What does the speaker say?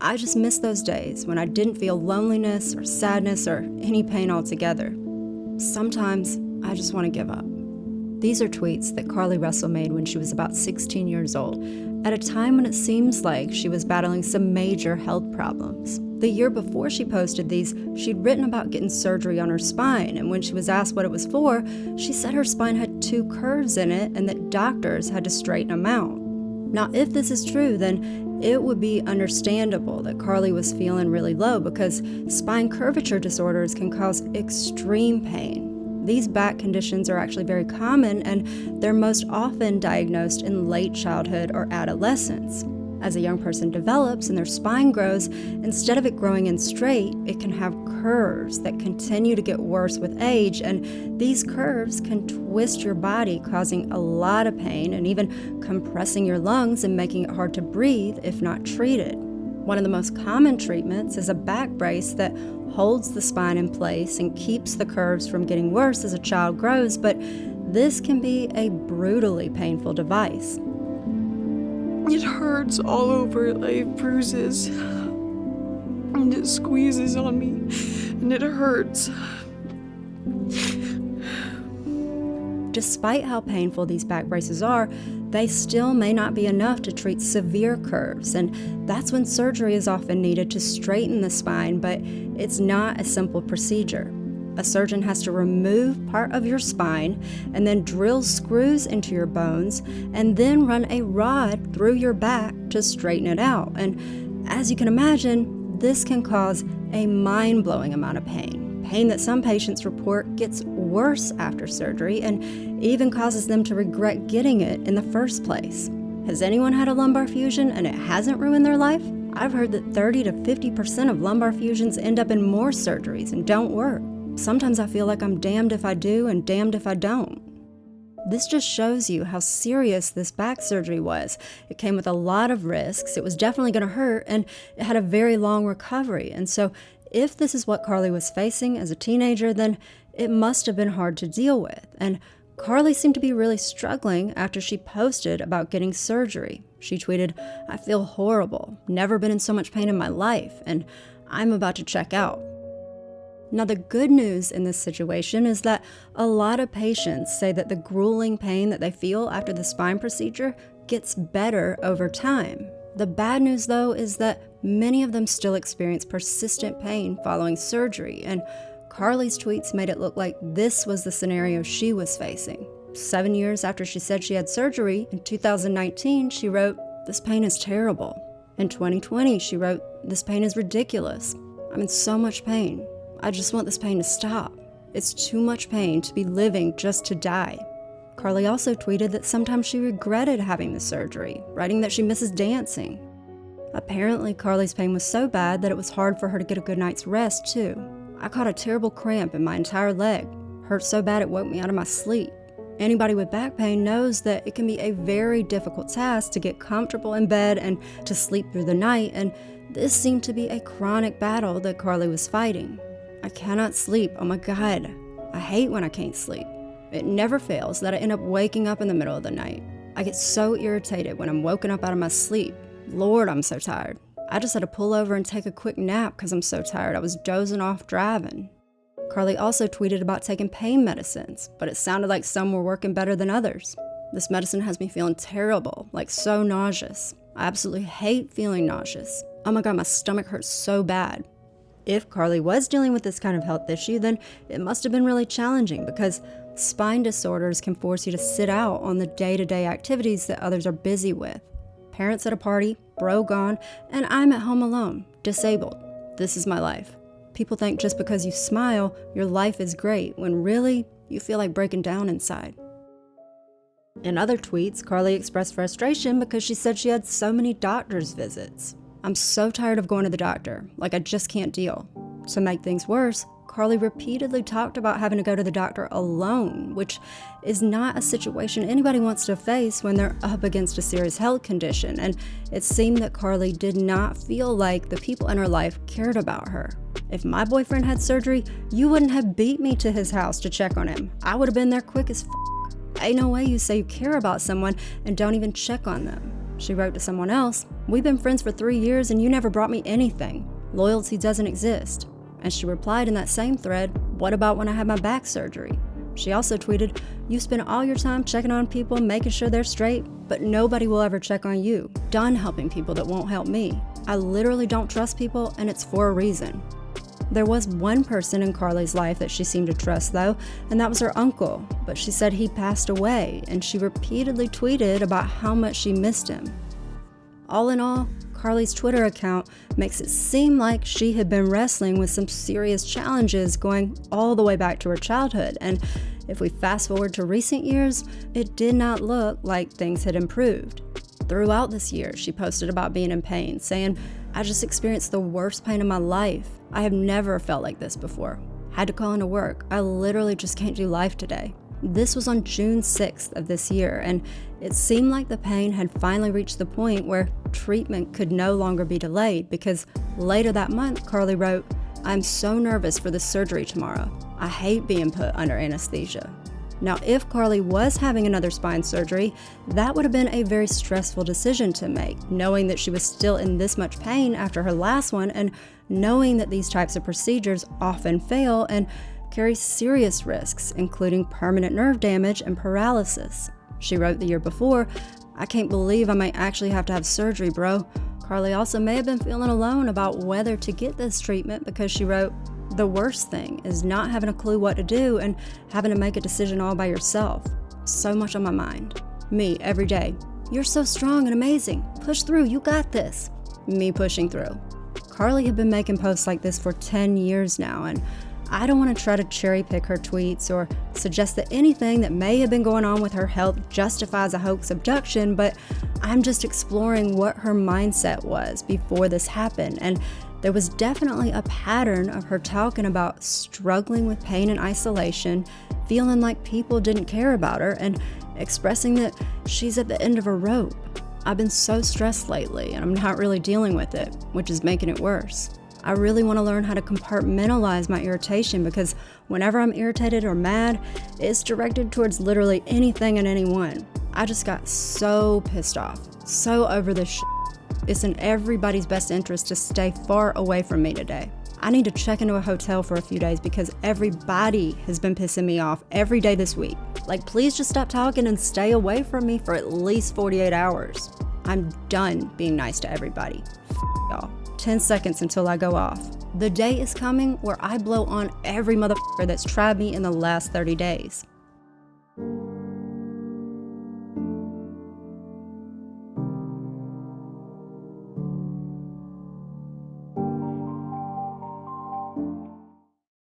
I just miss those days when I didn't feel loneliness or sadness or any pain altogether. Sometimes I just want to give up." These are tweets that Carlee Russell made when she was about 16 years old, at a time when it seems like she was battling some major health problems. The year before she posted these, she'd written about getting surgery on her spine, and when she was asked what it was for, she said her spine had 2 curves in it and that doctors had to straighten them out. Now, if this is true, then it would be understandable that Carlee was feeling really low, because spine curvature disorders can cause extreme pain. These back conditions are actually very common, and they're most often diagnosed in late childhood or adolescence. As a young person develops and their spine grows, instead of it growing in straight, it can have curves that continue to get worse with age, and these curves can twist your body, causing a lot of pain and even compressing your lungs and making it hard to breathe if not treated. One of the most common treatments is a back brace that holds the spine in place and keeps the curves from getting worse as a child grows, but this can be a brutally painful device. It hurts all over. I have bruises, and it squeezes on me, and it hurts. Despite how painful these back braces are, they still may not be enough to treat severe curves, and that's when surgery is often needed to straighten the spine, but it's not a simple procedure. A surgeon has to remove part of your spine and then drill screws into your bones and then run a rod through your back to straighten it out. And as you can imagine, this can cause a mind-blowing amount of pain that some patients report gets worse after surgery and even causes them to regret getting it in the first place. Has anyone had a lumbar fusion and it hasn't ruined their life? I've heard that 30 to 50% of lumbar fusions end up in more surgeries and don't work. Sometimes I feel like I'm damned if I do and damned if I don't. This just shows you how serious this back surgery was. It came with a lot of risks, it was definitely going to hurt, and it had a very long recovery. And so if this is what Carlee was facing as a teenager, then it must have been hard to deal with. And Carlee seemed to be really struggling after she posted about getting surgery. She tweeted, "I feel horrible, never been in so much pain in my life, and I'm about to check out." Now, the good news in this situation is that a lot of patients say that the grueling pain that they feel after the spine procedure gets better over time. The bad news, though, is that many of them still experience persistent pain following surgery, and Carlee's tweets made it look like this was the scenario she was facing. 7 years after she said she had surgery, in 2019, she wrote, "This pain is terrible." In 2020, she wrote, "This pain is ridiculous. I'm in so much pain. I just want this pain to stop. It's too much pain to be living just to die." Carlee also tweeted that sometimes she regretted having the surgery, writing that she misses dancing. Apparently, Carlee's pain was so bad that it was hard for her to get a good night's rest, too. "I caught a terrible cramp in my entire leg. Hurt so bad it woke me out of my sleep." Anybody with back pain knows that it can be a very difficult task to get comfortable in bed and to sleep through the night, and this seemed to be a chronic battle that Carlee was fighting. "I cannot sleep. Oh my God. I hate when I can't sleep. It never fails that I end up waking up in the middle of the night. I get so irritated when I'm woken up out of my sleep. Lord, I'm so tired. I just had to pull over and take a quick nap because I'm so tired. I was dozing off driving." Carlee also tweeted about taking pain medicines, but it sounded like some were working better than others. "This medicine has me feeling terrible, like so nauseous. I absolutely hate feeling nauseous. Oh my God, my stomach hurts so bad." If Carlee was dealing with this kind of health issue, then it must have been really challenging, because spine disorders can force you to sit out on the day-to-day activities that others are busy with. Parents at a party, bro gone, and I'm at home alone, disabled. This is my life. People think just because you smile, your life is great, when really, you feel like breaking down inside. In other tweets, Carlee expressed frustration because she said she had so many doctor's visits. "I'm so tired of going to the doctor, like I just can't deal." To make things worse, Carlee repeatedly talked about having to go to the doctor alone, which is not a situation anybody wants to face when they're up against a serious health condition, and it seemed that Carlee did not feel like the people in her life cared about her. "If my boyfriend had surgery, you wouldn't have beat me to his house to check on him. I would have been there quick as f***. Ain't no way you say you care about someone and don't even check on them." She wrote to someone else, "We've been friends for 3 years and you never brought me anything. Loyalty doesn't exist." And she replied in that same thread, "What about when I had my back surgery?" She also tweeted, "You spend all your time checking on people, making sure they're straight, but nobody will ever check on you. Done helping people that won't help me. I literally don't trust people, and it's for a reason." There was one person in Carlee's life that she seemed to trust, though, and that was her uncle, but she said he passed away, and she repeatedly tweeted about how much she missed him. All in all, Carlee's Twitter account makes it seem like she had been wrestling with some serious challenges going all the way back to her childhood, and if we fast forward to recent years, it did not look like things had improved. Throughout this year, she posted about being in pain, saying, "I just experienced the worst pain of my life. I have never felt like this before. Had to call into work. I literally just can't do life today." This was on June 6th of this year, and it seemed like the pain had finally reached the point where treatment could no longer be delayed, because later that month, Carlee wrote, "I'm so nervous for the surgery tomorrow. I hate being put under anesthesia." Now, if Carlee was having another spine surgery, that would have been a very stressful decision to make, knowing that she was still in this much pain after her last one, and knowing that these types of procedures often fail and carry serious risks, including permanent nerve damage and paralysis. She wrote the year before, "I can't believe I might actually have to have surgery, bro." Carlee also may have been feeling alone about whether to get this treatment, because she wrote, "The worst thing is not having a clue what to do and having to make a decision all by yourself. So much on my mind. Me, every day. You're so strong and amazing. Push through, you got this." Me pushing through. Carlee had been making posts like this for 10 years now, and I don't want to try to cherry pick her tweets or suggest that anything that may have been going on with her health justifies a hoax abduction, but I'm just exploring what her mindset was before this happened, and there was definitely a pattern of her talking about struggling with pain and isolation, feeling like people didn't care about her, and expressing that she's at the end of a rope. "I've been so stressed lately, and I'm not really dealing with it, which is making it worse. I really want to learn how to compartmentalize my irritation, because whenever I'm irritated or mad, it's directed towards literally anything and anyone. I just got so pissed off, so over this shit. It's in everybody's best interest to stay far away from me today. I need to check into a hotel for a few days because everybody has been pissing me off every day this week. Like, please just stop talking and stay away from me for at least 48 hours. I'm done being nice to everybody. Y'all. 10 seconds until I go off. The day is coming where I blow on every motherfucker that's tried me in the last 30 days.